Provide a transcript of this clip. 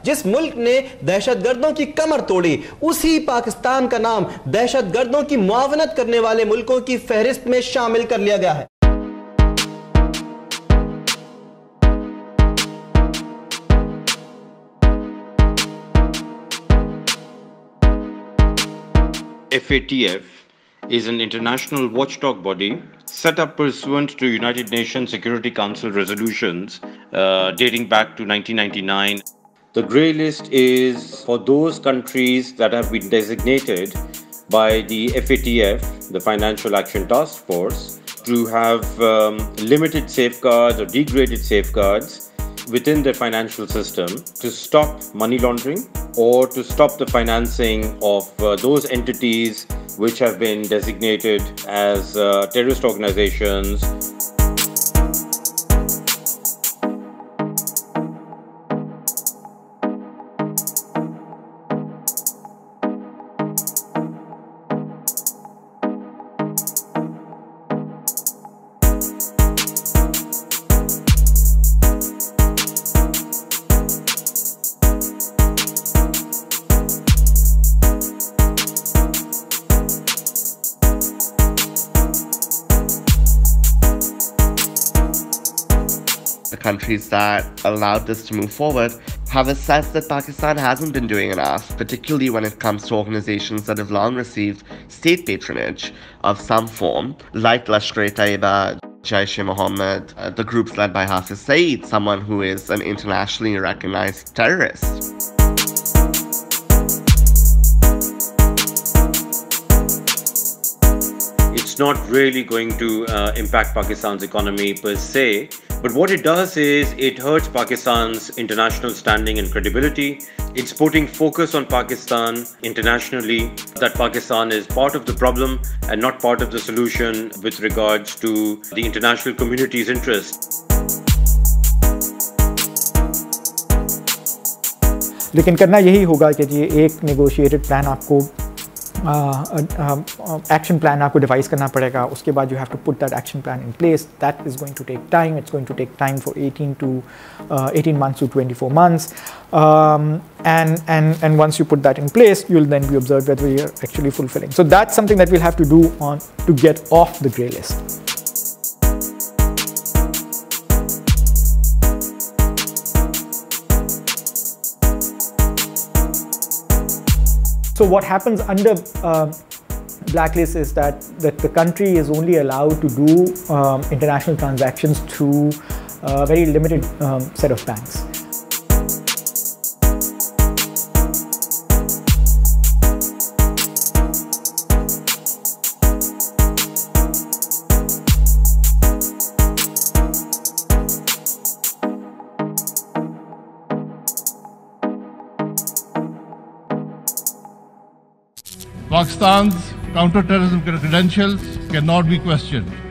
जिस मुल्क ने दहशतगर्दों की कमर तोड़ी, उसी पाकिस्तान का नाम दहशतगर्दों की मुआवनत करने वाले मुल्कों की फहरिस्त में शामिल कर लिया गया है। FATF is an international watchdog body set up pursuant to United Nations Security Council resolutions dating back to 1999. The grey list is for those countries that have been designated by the FATF, the Financial Action Task Force, to have limited safeguards or degraded safeguards within their financial system to stop money laundering or to stop the financing of those entities which have been designated as terrorist organizations. The countries that allowed this to move forward have assessed that Pakistan hasn't been doing enough, particularly when it comes to organizations that have long received state patronage of some form, like Lashkar-e-Taiba, Jaish-e-Mohammed, the groups led by Hafiz Saeed, someone who is an internationally recognized terrorist. It's not really going to impact Pakistan's economy per se, but what it does is it hurts Pakistan's international standing and credibility. It's putting focus on Pakistan internationally, that Pakistan is part of the problem and not part of the solution with regards to the international community's interest. लेकिन करना यही होगा कि जी एक negotiated plan आपको action plan आपको devise करना पड़ेगा. उसके बाद you have to put that action plan in place. That is going to take time. It's going to take time for 18 months to 24 months. And once you put that in place, you'll then be observed whether you're actually fulfilling. So that's something that we'll have to do to get off the grey list. So what happens under blacklist is that the country is only allowed to do international transactions through a very limited set of banks. Pakistan's counter-terrorism credentials cannot be questioned.